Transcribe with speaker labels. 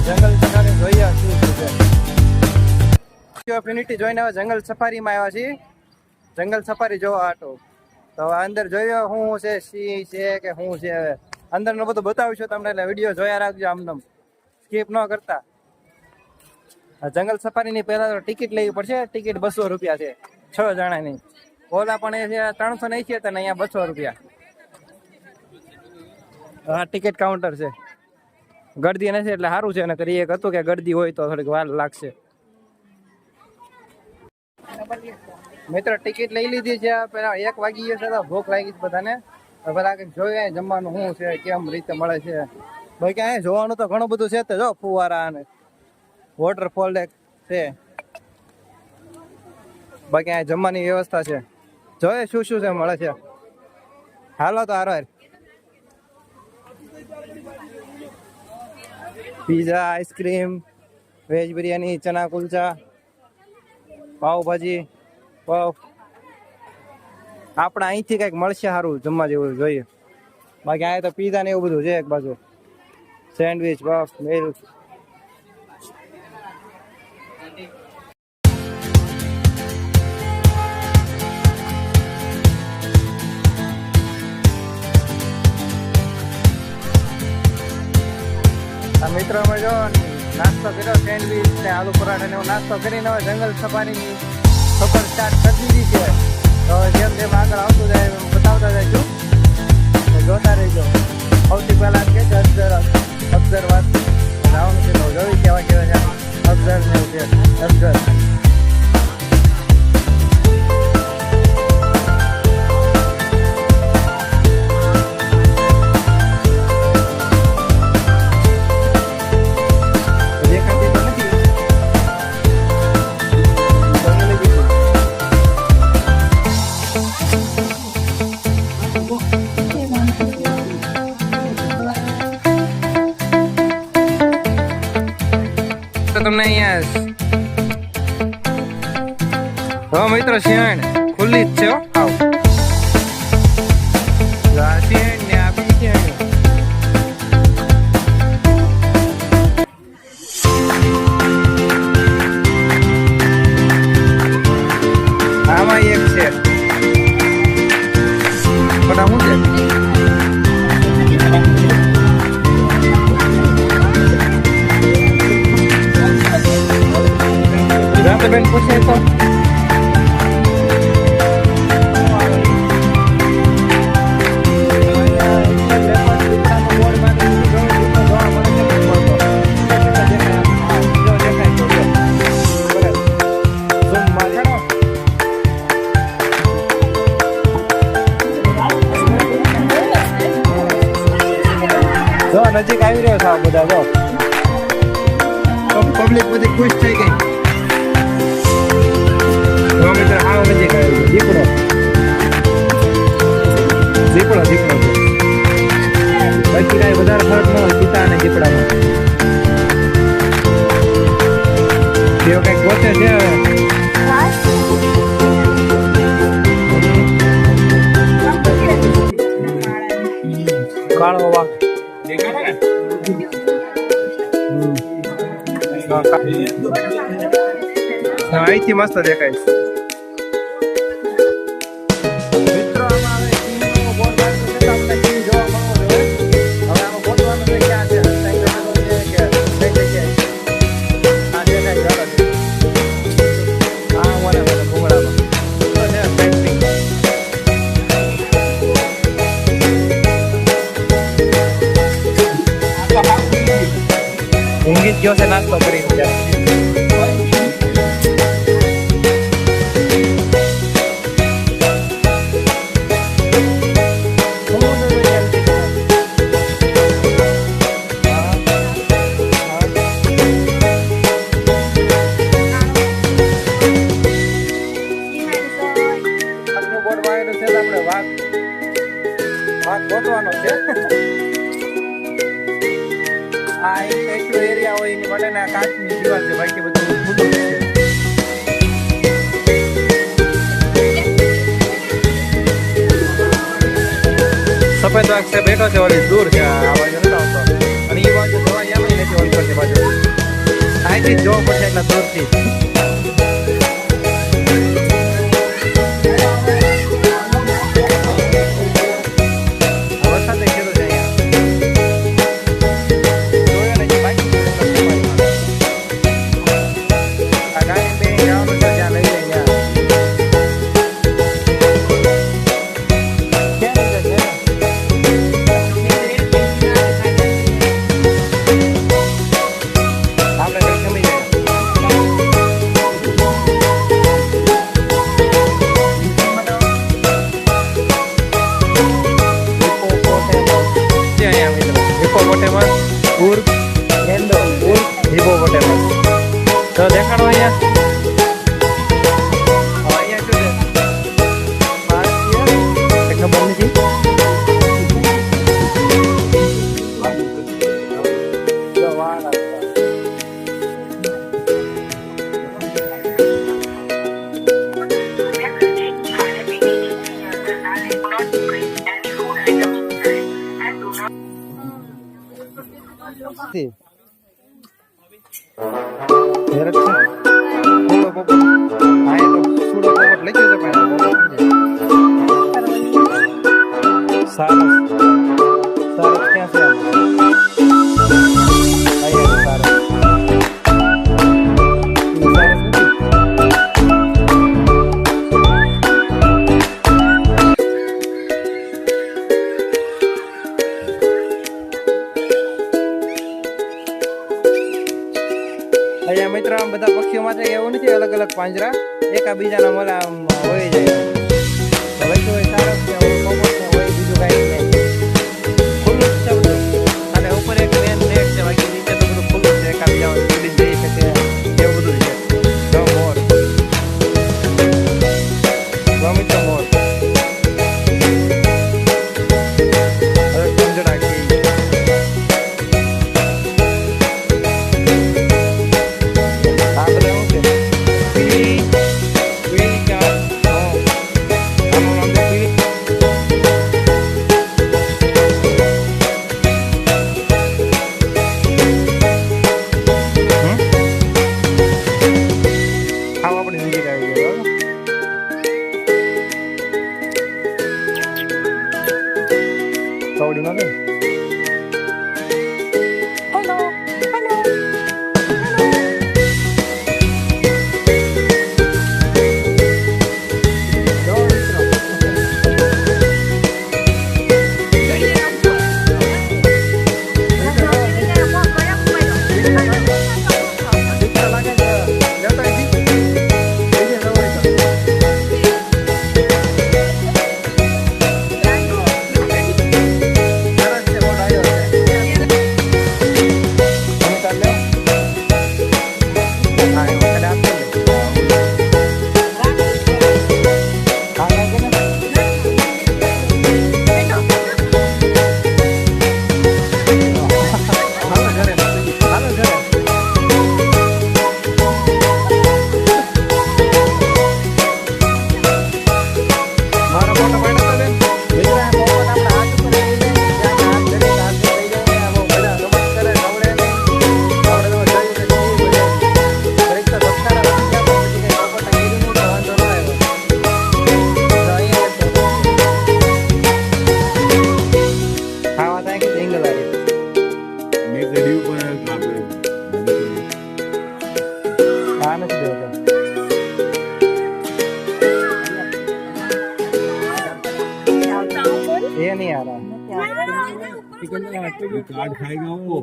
Speaker 1: જંગલ સફારી જોઈએ શું છે ઓપોર્ચ્યુનિટી જોઈને હવે જંગલ સફારીમાં આવ્યા છીએ જંગલ સફારી જોવા આટો તો અંદર જોયો શું છે સિંહ છે કે શું છે અંદરનું બધું બતાવીશું તમને એટલે વિડીયો જોયા રાખજો આમને સ્કીપ ન કરતા જંગલ સફારીની પહેલા તો ટિકિટ લેવી પડશે ટિકિટ 200 રૂપિયા છે 6 જણાની ઓલા પણ એ છે 380 હતા ને અહીંયા 200 રૂપિયા હા ટિકિટ કાઉન્ટર છે ગળદી નથી એટલે સારું છે અને કરી એક હતું કે ગળદી હોય તો થોડીક વાર લાગશે મિત્ર ટિકિટ લઈ લીધી છે પેલા 1 વાગી ગયો છે તો ભૂખ લાગી છે બધાને પેલા કંઈક જોઈએ જમવાનું શું છે કેમ રીતે મળે છે બાકી અહીંયા જોવાનું તો ઘણું બધું છે તો જો ફુવારા અને વોટરફોલ છે બાકી અહીંયા જમવાની વ્યવસ્થા છે જોઈએ શું શું છે મળે છે હાલો તો હારો પીઝા આઈસ્ક્રીમ વેજ બિરયાની ચના કુલચા પાવભાજી પફ આપણે અહીંથી કંઈક મળશે સારું જમવા જેવું જોઈએ બાકી અહીંયા તો પીઝા ને એવું બધું છે એક બાજુ સેન્ડવિચ પફ મિલ્ક મિત્રો અમે જો નાસ્તો કર્યો સેન્ડવીચ ને આલુ પરાઠા ને એવો નાસ્તો કરીને હવે જંગલ સફારીની સફર સ્ટાર્ટ કરી દીધી છે તો જેમ જેમ આગળ આવતું જાય એમ બતાવતા જઈશું જોતા રહીજો સૌથી પહેલા કે અફઝર વાત જવાનું છે જોયું કેવા કેવા છે અફઝર ને એવું છે અફઝર તમને અહીંયા મિત્રો શિયાળ ખુલ્લી જ છે આવ શિયાળ ને આ બી શિયાળ આમાં એક છે પણ આ શું છે બેન પૂછે તો નજીક આવી રહ્યો છે આ બધા જો પબ્લિક બધી ખુશ થઈ ગઈ દીપડો દીપડો દીપડો બાકી કઈ વધારે ફરક ન હોય સીતા અને દીપડામાં તેઓ કઈક ગોતે છે કાળો વાઘ અહીંથી મસ્ત દેખાય ઊંઘી ગયો છે નાસ્તો કરી વાઘ ગોતવાનો છે આ એટલો એરિયા હોય એની માટે ના કાચની દીવાલ છે બાકી બધું ખુલ્લું છે સફેદ વાઘ છે બેઠો છે ઓલી દૂર છે આ બાજુ નથી આવતો અને એ બાજુ જવા એમ નથી ઓલ કરતી બાજુ અહીંથી જ જોવું પડશે એટલા દૂરથી. વરસાદ શરૂ છે અહીંયા. જોયો ને જે બાકી છે સફારીમાં. આ ગાડી બે જવાનું છે જ્યાં લઈ જાય ત્યાં. તો દેખાડો અહીંયા. અહીંયા શું છે? ભારતીય ખબર નથી. અહીંયા મિત્રો આમ બધા પક્ષીઓ માટે એવું નથી અલગ અલગ પાંજરા એકાબીજાના મોલા હોય જાય. હોય તો સારો છે, હોય બીજું કાંઈ નહીં. ખુલ્લું છે બધું. અને ઉપર એક મેન નેટ છે, બાકી નીચે તો બધું ખુલ્લું છે. એકાબીજા ઉડી જઈ શકે એવું બધું છે. જો મોર મિત્રો મોર કવડીમાં ગઈ. ये नहीं आ रहा। कार्ड खाएगा वो।